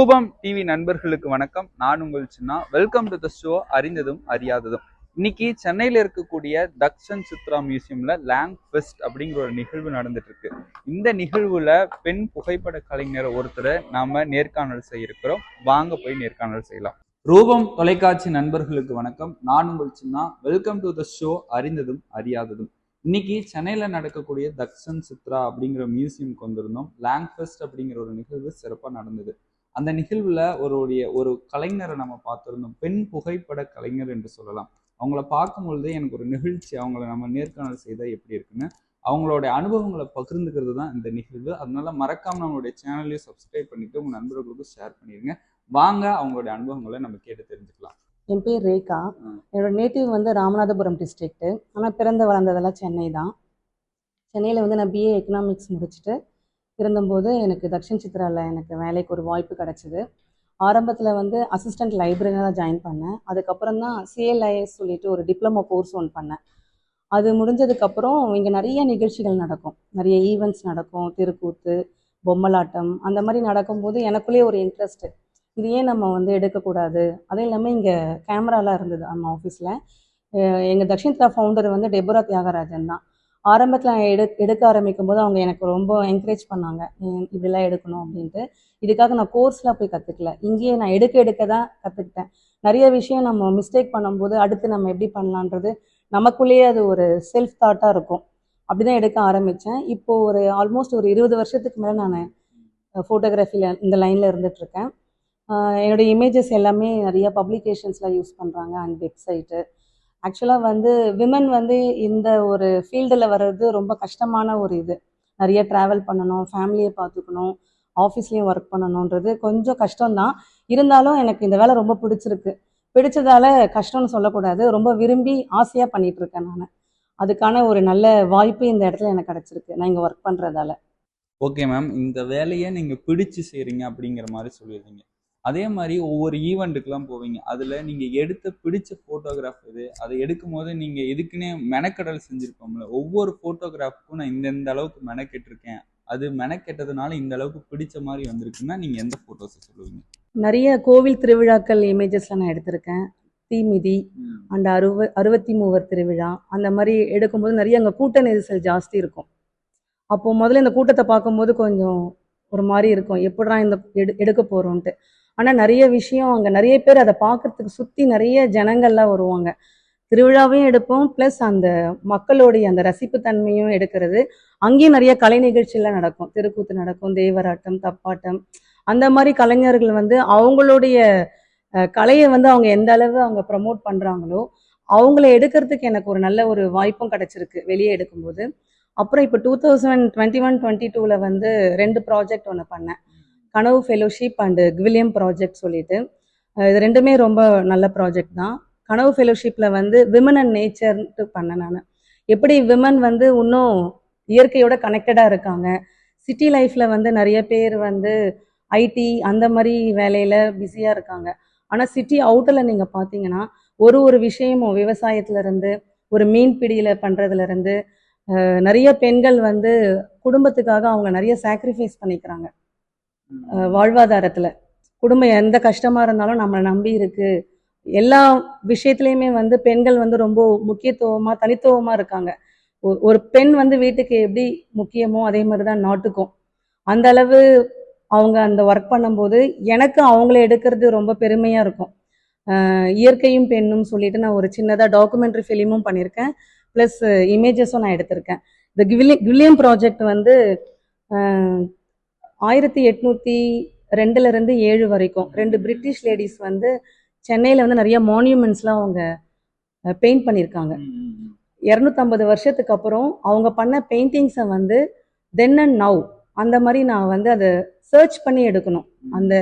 ரூபம் டிவி நண்பர்களுக்கு வணக்கம். நான் உங்கள் சின்னா. வெல்கம் டு த ஷோ அறிந்ததும் அறியாததும். இன்னைக்கு சென்னையில இருக்கக்கூடிய தக்ஷன் சித்ரா மியூசியம்ல லேங் ஃபெஸ்ட் அப்படிங்கிற ஒரு நிகழ்வு நடந்துட்டு இருக்கு. இந்த நிகழ்வுல பெண் புகைப்பட கலைஞர் ஒருத்தரை நாம நேர்காணல் செய்ய இருக்கிறோம். வாங்க போய் நேர்காணல் செய்யலாம். ரூபம் தொலைக்காட்சி நண்பர்களுக்கு வணக்கம். நான் உங்கள் சின்னா. வெல்கம் டு த ஷோ அறிந்ததும் அறியாததும். இன்னைக்கு சென்னையில நடக்கக்கூடிய தக்ஷன் சித்ரா அப்படிங்கிற மியூசியம்க்கு வந்திருந்தோம். லேங் ஃபெஸ்ட் அப்படிங்கிற ஒரு நிகழ்வு சிறப்பாக நடந்தது. அந்த நிகழ்வுல ஒரு கலைஞரை நம்ம பார்த்திருந்தோம். பெண் புகைப்பட கலைஞர் என்று சொல்லலாம். அவங்கள பார்க்கும் பொழுது எனக்கு ஒரு நிகழ்ச்சி, அவங்கள நம்ம நேர்காணல் செய்தா எப்படி இருக்குன்னு அவங்களோட அனுபவங்களை பகிர்ந்துக்கிறது தான் இந்த நிகழ்வு. அதனால மறக்காம நம்மளுடைய சேனலையும் சப்ஸ்கிரைப் பண்ணிட்டு உங்க நண்பர்களுக்கும் ஷேர் பண்ணிடுங்க. வாங்க அவங்களுடைய அனுபவங்களை நம்ம கேட்டு தெரிஞ்சுக்கலாம். என் பேர் ரேகா. என்னோட நேட்டிவ் வந்து ராமநாதபுரம் டிஸ்ட்ரிக்ட்டு. ஆனால் பிறந்து வளர்ந்ததெல்லாம் சென்னை தான். சென்னையில் வந்து நான் பிஏ எக்கனாமிக்ஸ் முடிச்சுட்டு இருந்தபோது எனக்கு தக்ஷன் சித்ராவில் எனக்கு வேலைக்கு ஒரு வாய்ப்பு கிடச்சிது. ஆரம்பத்தில் வந்து அசிஸ்டண்ட் லைப்ரரியாக ஜாயின் பண்ணேன். அதுக்கப்புறம் தான் சிஎல்ஐஎஸ் சொல்லிட்டு ஒரு டிப்ளமோ கோர்ஸ் ஒன்று பண்ணேன். அது முடிஞ்சதுக்கப்புறம் இங்கே நிறைய நிகழ்ச்சிகள் நடக்கும், நிறைய ஈவெண்ட்ஸ் நடக்கும், தெருக்கூத்து, பொம்மலாட்டம், அந்த மாதிரி நடக்கும்போது எனக்குள்ளேயே ஒரு இன்ட்ரெஸ்ட்டு, இது ஏன் நம்ம வந்து எடுக்கக்கூடாது. அதுவும் இல்லாமல் இங்கே கேமராலாம் இருந்தது நம்ம ஆஃபீஸில். எங்கள் தக்ஷன் சித்ரா ஃபவுண்டர் வந்து டெபோரா தியாகராஜன் தான். ஆரம்பத்தில் நான் எடுக்க ஆரம்பிக்கும் போது அவங்க எனக்கு ரொம்ப என்கரேஜ் பண்ணாங்க, இப்படிலாம் எடுக்கணும் அப்படின்ட்டு. இதுக்காக நான் கோர்ஸ்லாம் போய் கற்றுக்கல, இங்கேயே நான் எடுக்க தான் கற்றுக்கிட்டேன். நிறைய விஷயம் நம்ம மிஸ்டேக் பண்ணும்போது அடுத்து நம்ம எப்படி பண்ணலான்றது நமக்குள்ளேயே அது ஒரு செல்ஃப் தாட்டாக இருக்கும். அப்படி தான் எடுக்க ஆரம்பித்தேன். இப்போது ஒரு ஆல்மோஸ்ட் ஒரு 20 வருஷத்துக்கு மேலே நான் ஃபோட்டோகிராஃபியில் இந்த லைனில் இருந்துகிட்ருக்கேன். என்னுடைய இமேஜஸ் எல்லாமே நிறைய பப்ளிகேஷன்ஸில் யூஸ் பண்ணுறாங்க அண்ட் வெப்சைட்டு. ஆக்சுவலாக வந்து விமன் வந்து இந்த ஒரு ஃபீல்டில் வர்றது ரொம்ப கஷ்டமான ஒரு இது. நிறைய ட்ராவல் பண்ணணும், ஃபேமிலியை பார்த்துக்கணும், ஆஃபீஸ்லேயும் ஒர்க் பண்ணணுன்றது கொஞ்சம் கஷ்டம்தான். இருந்தாலும் எனக்கு இந்த வேலை ரொம்ப பிடிச்சதால கஷ்டம்னு சொல்லக்கூடாது, ரொம்ப விரும்பி ஆசையாக பண்ணிகிட்ருக்கேன் நான். அதுக்கான ஒரு நல்ல வாய்ப்பு இந்த இடத்துல எனக்கு கிடச்சிருக்கு நான் இங்கே ஒர்க் பண்ணுறதால. ஓகே மேம், இந்த வேலையை நீங்கள் பிடிச்சி செய்கிறீங்க அப்படிங்கிற மாதிரி சொல்லிடுறீங்க. அதே மாதிரி ஒவ்வொரு ஈவெண்ட்டுக்கெலாம் போவீங்க, அதில் நீங்கள் எடுத்த பிடிச்ச ஃபோட்டோகிராஃப் இது, அதை எடுக்கும் போது நீங்கள் எதுக்குன்னே மெனக்கெடல் செஞ்சுருப்போம்ல, ஒவ்வொரு ஃபோட்டோகிராஃபுக்கும் நான் இந்த அளவுக்கு மெனக்கெட்டிருக்கேன், அது மெனக்கெட்டதுனால இந்த அளவுக்கு பிடிச்ச மாதிரி வந்திருக்குன்னா நீங்கள் எந்த ஃபோட்டோஸை சொல்லுவீங்க? நிறைய கோவில் திருவிழாக்கள் இமேஜஸ்லாம் நான் எடுத்திருக்கேன். தீமிதி அண்ட் 63 திருவிழா, அந்த மாதிரி எடுக்கும்போது நிறைய அங்கே கூட்ட நெரிசல் ஜாஸ்தி இருக்கும். அப்போது முதல்ல இந்த கூட்டத்தை பார்க்கும்போது கொஞ்சம் ஒரு மாதிரி இருக்கும், எப்படா இந்த எடுக்க போகிறோன்ட்டு. ஆனால் நிறைய விஷயம் அங்கே நிறைய பேர் அதை பார்க்குறதுக்கு சுற்றி நிறைய ஜனங்கள்லாம் வருவாங்க. திருவிழாவையும் எடுப்போம், ப்ளஸ் அந்த மக்களுடைய அந்த ரசிப்பு தன்மையும் எடுக்கிறது. அங்கேயும் நிறைய கலை நிகழ்ச்சியெல்லாம் நடக்கும், தெருக்கூத்து நடக்கும், தேவராட்டம், தப்பாட்டம். அந்த மாதிரி கலைஞர்கள் வந்து அவங்களுடைய கலையை வந்து அவங்க எந்த அளவு அவங்க ப்ரமோட் பண்ணுறாங்களோ அவங்கள எடுக்கிறதுக்கு எனக்கு ஒரு நல்ல ஒரு வாய்ப்பும் கிடச்சிருக்கு வெளியே எடுக்கும்போது. அப்புறம் இப்போ 2021-22 வந்து 2 ப்ராஜெக்ட் ஒன்று பண்ணேன். கனவு ஃபெலோஷிப் அண்டு கிவிலியம் ப்ராஜெக்ட் சொல்லிட்டு. இது ரெண்டுமே ரொம்ப நல்ல ப்ராஜெக்ட் தான். கனவு ஃபெலோஷிப்பில் வந்து விமன் அண்ட் நேச்சர்ன்ட்டு பண்ணேன் நான். எப்படி விமன் வந்து இன்னும் இயற்கையோட கனெக்டடாக இருக்காங்க. சிட்டி லைஃப்பில் வந்து நிறைய பேர் வந்து ஐடி அந்த மாதிரி வேலையில் பிஸியாக இருக்காங்க. ஆனால் சிட்டி அவுட்டரில் நீங்கள் பார்த்தீங்கன்னா ஒரு விஷயமும் விவசாயத்துலேருந்து ஒரு மீன் பிடியில் பண்ணுறதுலேருந்து நிறைய பெண்கள் வந்து குடும்பத்துக்காக அவங்க நிறைய சாக்ரிஃபைஸ் பண்ணிக்கிறாங்க. வாழ்வாதாரத்தில் குடும்பம் எந்த கஷ்டமாக இருந்தாலும் நம்மளை நம்பி இருக்குது. எல்லா விஷயத்துலையுமே வந்து பெண்கள் வந்து ரொம்ப முக்கியத்துவமாக தனித்துவமாக இருக்காங்க. ஒரு பெண் வந்து வீட்டுக்கு எப்படி முக்கியமோ அதே மாதிரி தான் நாட்டுக்கும். அந்த அளவு அவங்க அந்த ஒர்க் பண்ணும்போது எனக்கு அவங்கள எடுக்கிறது ரொம்ப பெருமையாக இருக்கும். இயற்கையும் பெண்ணும் சொல்லிட்டு நான் ஒரு சின்னதாக டாக்குமெண்ட்ரி ஃபிலிமும் பண்ணியிருக்கேன், ப்ளஸ் இமேஜஸும் நான் எடுத்திருக்கேன். இந்த கிவிலியம் ப்ராஜெக்ட் வந்து 1802 வரைக்கும் 2 பிரிட்டிஷ் லேடிஸ் வந்து சென்னையில் வந்து நிறைய மான்யூமெண்ட்ஸ்லாம் அவங்க பெயிண்ட் பண்ணியிருக்காங்க. 250 வருஷத்துக்கு அப்புறம் அவங்க பண்ண பெயிண்டிங்ஸை வந்து தென் அண்ட் நவ் அந்த மாதிரி நான் வந்து அதை சர்ச் பண்ணி எடுக்கணும். அந்த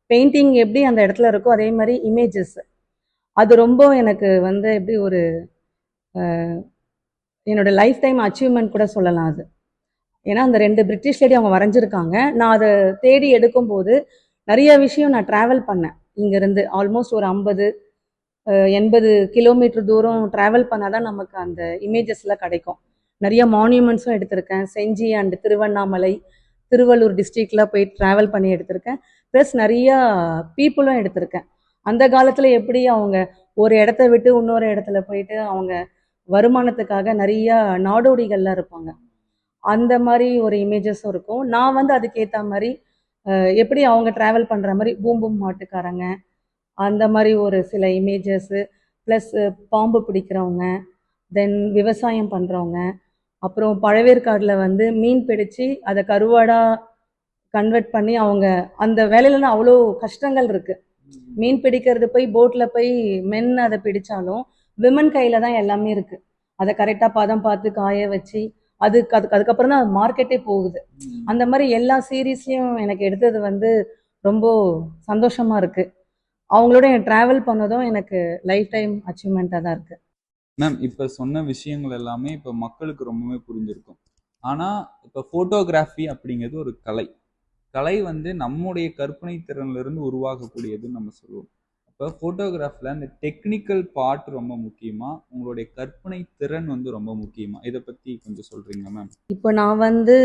பெயிண்டிங் எப்படி அந்த இடத்துல இருக்கோ அதே மாதிரி இமேஜஸ், அது ரொம்ப எனக்கு வந்து எப்படி ஒரு என்னோட லைஃப் டைம் அச்சீவ்மெண்ட் கூட சொல்லலாம் அது. ஏன்னா அந்த 2 பிரிட்டிஷ் லேடி அவங்க வரைஞ்சிருக்காங்க. நான் அதை தேடி எடுக்கும்போது நிறைய விஷயம் நான் ட்ராவல் பண்ணேன். இங்கேருந்து ஆல்மோஸ்ட் ஒரு 50-80 கிலோமீட்டர் தூரம் ட்ராவல் பண்ணால் தான் நமக்கு அந்த இமேஜஸ்லாம் கிடைக்கும். நிறைய மான்யூமெண்ட்ஸும் எடுத்திருக்கேன். செஞ்சி அண்ட் திருவண்ணாமலை, திருவள்ளூர் டிஸ்ட்ரிக்டில் போய் ட்ராவல் பண்ணி எடுத்திருக்கேன். ப்ளஸ் நிறையா பீப்புளும் எடுத்திருக்கேன். அந்த காலத்தில் எப்படி அவங்க ஒரு இடத்த விட்டு இன்னொரு இடத்துல போயிட்டு அவங்க வருமானத்துக்காக நிறையா நாடோடிகள்லாம் இருப்பாங்க. அந்த மாதிரி ஒரு இமேஜஸும் இருக்கும். நான் வந்து அதுக்கேற்ற மாதிரி எப்படி அவங்க ட்ராவல் பண்ணுற மாதிரி பூம் பூம் மாட்டுக்காரங்க அந்த மாதிரி ஒரு சில இமேஜஸ்ஸு, ப்ளஸ் பாம்பு பிடிக்கிறவங்க, தென் விவசாயம் பண்ணுறவங்க, அப்புறம் பழவேற்காடில் வந்து மீன் பிடிச்சு அதை கருவாடாக கன்வெர்ட் பண்ணி அவங்க அந்த வேலையிலலாம் அவ்வளோ கஷ்டங்கள் இருக்குது. மீன் பிடிக்கிறது போய் போட்டில் போய் மென் அதை பிடிச்சாலும் விமன் கையில் தான் எல்லாமே இருக்குது. அதை கரெக்டாக பதம் பார்த்து காய வச்சு அதுக்கப்புறம் தான் மார்க்கெட்டே போகுது. அந்த மாதிரி எல்லா சீரீஸ்லையும் எனக்கு எடுத்தது வந்து ரொம்ப சந்தோஷமாக இருக்குது. அவங்களோட ட்ராவல் பண்ணதும் எனக்கு லைஃப் டைம் அச்சீவ்மெண்ட்டாக தான் இருக்குது. மேம் இப்போ சொன்ன விஷயங்கள் எல்லாமே இப்போ மக்களுக்கு ரொம்பவே புரிஞ்சிருக்கும். ஆனால் இப்போ ஃபோட்டோகிராஃபி அப்படிங்கிறது ஒரு கலை வந்து நம்முடைய கற்பனை திறனிலிருந்து உருவாகக்கூடியதுன்னு நம்ம சொல்லுவோம். இப்போ ஃபோட்டோகிராஃபில் அந்த டெக்னிக்கல் பார்ட் ரொம்ப முக்கியமா, உங்களுடைய கற்பனை திறன் வந்து ரொம்ப முக்கியமா, இதை பற்றி கொஞ்சம் சொல்கிறீங்களா மேம்? இப்போ நான் வந்து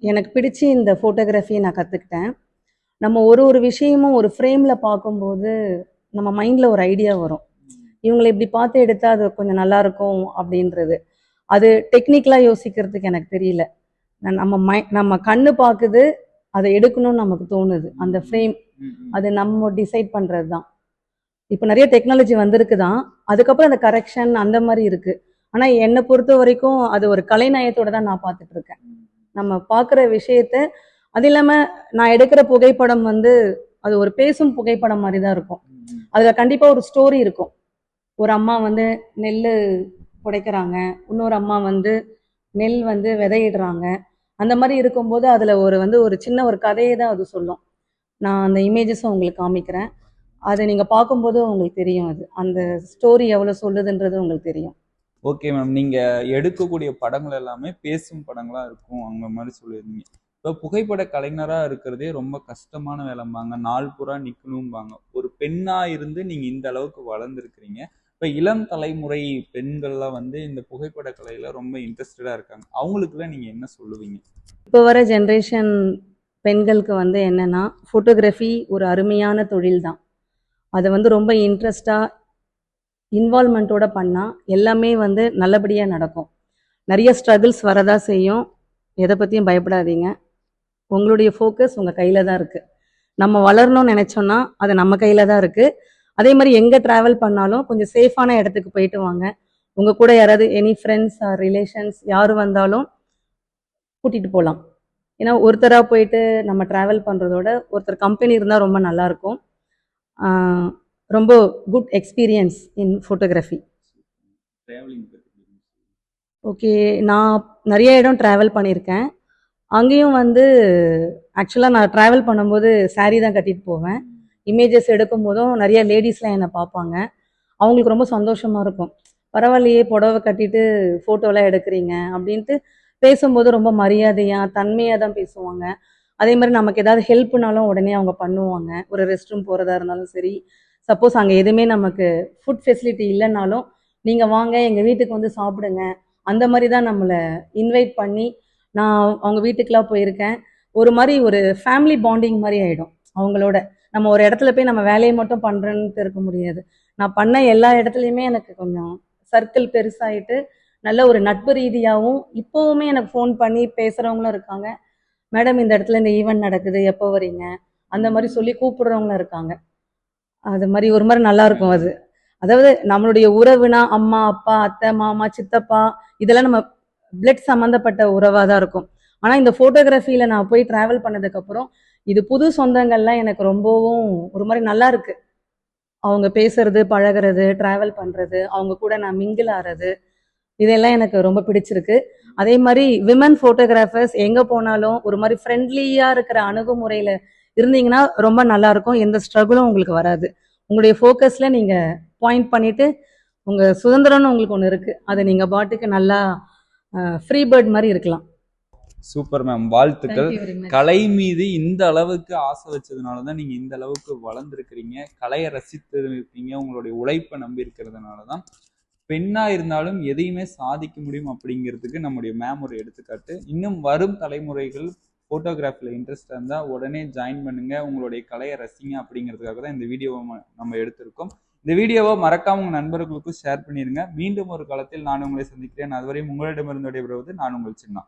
எனக்கு பிடிச்சி இந்த ஃபோட்டோகிராஃபியை நான் கற்றுக்கிட்டேன். நம்ம ஒரு விஷயமும் ஒரு ஃப்ரேமில் பார்க்கும்போது நம்ம மைண்டில் ஒரு ஐடியா வரும். இவங்களை இப்படி பார்த்து எடுத்தால் அது கொஞ்சம் நல்லாயிருக்கும் அப்படின்றது. அது டெக்னிக்கலாக யோசிக்கிறதுக்கு எனக்கு தெரியல. நம்ம கண்ணு பார்க்குது, அதை எடுக்கணும்னு நமக்கு தோணுது. அந்த ஃப்ரேம் அது நம்ம டிசைட் பண்ணுறது தான். இப்போ நிறைய டெக்னாலஜி வந்திருக்கு தான், அதுக்கப்புறம் அந்த கரெக்ஷன் அந்த மாதிரி இருக்குது. ஆனால் என்னை பொறுத்த வரைக்கும் அது ஒரு கலைநயத்தோடு தான் நான் பார்த்துட்ருக்கேன். நம்ம பார்க்குற விஷயத்த, அது இல்லாமல் நான் எடுக்கிற புகைப்படம் வந்து அது ஒரு பேசும் புகைப்படம் மாதிரி தான் இருக்கும். அதில் கண்டிப்பாக ஒரு ஸ்டோரி இருக்கும். ஒரு அம்மா வந்து நெல் புடைக்கிறாங்க, இன்னொரு அம்மா வந்து நெல் வந்து விதையிடுறாங்க. அந்த மாதிரி இருக்கும்போது அதில் ஒரு சின்ன ஒரு கதையை தான் அது சொல்லும். நான் அந்த இமேஜஸும் உங்களுக்கு காமிக்கிறேன். அதை நீங்கள் பார்க்கும்போது உங்களுக்கு தெரியும். அது அந்த ஸ்டோரி எவ்வளோ சொல்லுதுன்றது உங்களுக்கு தெரியும். ஓகே மேம், நீங்கள் எடுக்கக்கூடிய படங்கள் எல்லாமே பேசும் படங்களாக இருக்கும் அந்த மாதிரி சொல்லியிருந்தீங்க. இப்போ புகைப்பட கலைஞராக இருக்கிறதே ரொம்ப கஷ்டமான வேலைம்பாங்க, நாள் பூரா நிற்கணும்பாங்க. ஒரு பெண்ணாக இருந்து நீங்கள் இந்த அளவுக்கு வளர்ந்துருக்கிறீங்க. இப்போ இளம் தலைமுறை பெண்கள்லாம் வந்து இந்த புகைப்பட கலையில் ரொம்ப இன்ட்ரெஸ்டடாக இருக்காங்க. அவங்களுக்குலாம் நீங்கள் என்ன சொல்லுவீங்க? இப்போ வர ஜென்ரேஷன் பெண்களுக்கு வந்து என்னென்னா, ஃபோட்டோகிராஃபி ஒரு அருமையான தொழில் தான். அதை வந்து ரொம்ப இன்ட்ரெஸ்டாக இன்வால்மெண்ட்டோட பண்ணால் எல்லாமே வந்து நல்லபடியாக நடக்கும். நிறைய ஸ்ட்ரகிள்ஸ் வரதான் செய்யும். எதை பற்றியும் பயப்படாதீங்க. உங்களுடைய ஃபோக்கஸ் உங்கள் கையில் தான் இருக்குது. நம்ம வளரணும்னு நினச்சோன்னா அது நம்ம கையில் தான் இருக்குது. அதே மாதிரி எங்கே ட்ராவல் பண்ணாலும் கொஞ்சம் சேஃபான இடத்துக்கு போயிட்டு வாங்க. உங்கள் கூட யாராவது எனி ஃப்ரெண்ட்ஸ் ஆர் ரிலேஷன்ஸ் யார் வந்தாலும் கூட்டிகிட்டு போகலாம். ஏன்னா ஒருத்தராக போயிட்டு நம்ம ட்ராவல் பண்ணுறதோட ஒருத்தர் கம்பெனி இருந்தால் ரொம்ப நல்லாயிருக்கும். ரொம்ப good experience in photography. Okay, நான் நிறைய இடம் ட்ராவல் பண்ணியிருக்கேன். அங்கேயும் வந்து ஆக்சுவலாக நான் ட்ராவல் பண்ணும்போது சாரீ தான் கட்டிட்டு போவேன். இமேஜஸ் எடுக்கும் போதும் நிறைய லேடிஸ்லாம் என்னை பார்ப்பாங்க. அவங்களுக்கு ரொம்ப சந்தோஷமாக இருக்கும். பரவாயில்லையே, புடவை கட்டிட்டு ஃபோட்டோலாம் எடுக்கிறீங்க அப்படின்ட்டு பேசும்போது ரொம்ப மரியாதையாக தன்மையாக தான் பேசுவாங்க. அதே மாதிரி நமக்கு ஏதாவது ஹெல்ப்னாலும் உடனே அவங்க பண்ணுவாங்க. ஒரு ரெஸ்ட் ரூம் போகிறதா இருந்தாலும் சரி, சப்போஸ் அங்கே எதுவுமே நமக்கு ஃபுட் ஃபெசிலிட்டி இல்லைனாலும் நீங்கள் வாங்க எங்கள் வீட்டுக்கு வந்து சாப்பிடுங்க, அந்த மாதிரி தான் நம்மளை இன்வைட் பண்ணி நான் அவங்க வீட்டுக்கெலாம் போயிருக்கேன். ஒரு மாதிரி ஒரு ஃபேமிலி பாண்டிங் மாதிரி ஆகிடும் அவங்களோட. நம்ம ஒரு இடத்துல போய் நம்ம வேலையை மட்டும் பண்ணுறேன்ட்டு இருக்க முடியாது. நான் பண்ண எல்லா இடத்துலையுமே எனக்கு கொஞ்சம் சர்க்கிள் பெருசாகிட்டு நல்ல ஒரு நட்பு ரீதியாகவும் இப்போவுமே எனக்கு ஃபோன் பண்ணி பேசுகிறவங்களும் இருக்காங்க. மேடம் இந்த இடத்துல இந்த ஈவெண்ட் நடக்குது, எப்போ வரீங்க, அந்த மாதிரி சொல்லி கூப்பிடுறவங்களும் இருக்காங்க. அது மாதிரி ஒரு மாதிரி நல்லாயிருக்கும் அது. அதாவது நம்மளுடைய உறவுனா அம்மா அப்பா அத்தை மாமா சித்தப்பா இதெல்லாம் நம்ம பிளட் சம்மந்தப்பட்ட உறவாக தான் இருக்கும். ஆனால் இந்த ஃபோட்டோகிராஃபியில் நான் போய் ட்ராவல் பண்ணதுக்கப்புறம் இது புது சொந்தங்கள்லாம் எனக்கு ரொம்பவும் ஒரு மாதிரி நல்லா இருக்கு. அவங்க பேசுறது பழகிறது ட்ராவல் பண்ணுறது அவங்க கூட நான் மிங்கிள் ஆகிறது இதெல்லாம் எனக்கு ரொம்ப பிடிச்சிருக்கு. அதே மாதிரி விமன் ஃபோட்டோகிராஃபர்ஸ் எங்கே போனாலும் ஒரு மாதிரி ஃப்ரெண்ட்லியாக இருக்கிற அணுகுமுறையில் இருந்தீங்கன்னா ரொம்ப நல்லாயிருக்கும். எந்த ஸ்ட்ரகிளும் உங்களுக்கு வராது. உங்களுடைய ஃபோக்கஸில் நீங்கள் பாயிண்ட் பண்ணிவிட்டு உங்கள் சுதந்திரம்னு உங்களுக்கு ஒன்று இருக்குது, அதை நீங்கள் பாட்டுக்கு நல்லா ஃப்ரீ பேர்ட் மாதிரி இருக்கலாம். சூப்பர் மேம், வாழ்த்துக்கள். கலை மீது இந்த அளவுக்கு ஆசை வச்சதுனால தான் நீங்கள் இந்த அளவுக்கு வளர்ந்துருக்கிறீங்க. கலையை ரசித்து இருக்கீங்க. உங்களுடைய உழைப்பை நம்பி இருக்கிறதுனால தான் பெண்ணாக இருந்தாலும் எதையுமே சாதிக்க முடியும் அப்படிங்கிறதுக்கு நம்முடைய மேம் ஒரு எடுத்துக்காட்டு. இன்னும் வரும் தலைமுறைகள் ஃபோட்டோகிராஃபியில் இன்ட்ரெஸ்டாக இருந்தால் உடனே ஜாயின் பண்ணுங்க, உங்களுடைய கலையை ரசிங்க அப்படிங்கிறதுக்காக தான் இந்த வீடியோவை நம்ம எடுத்திருக்கோம். இந்த வீடியோவை மறக்காம உங்கள் நண்பர்களுக்கும் ஷேர் பண்ணிடுங்க. மீண்டும் ஒரு காலத்தில் நான் உங்களை சந்திக்கிறேன். அதுவரையும் உங்களிடமிருந்து விடைபெறுவது நான் உங்கள் சின்னா.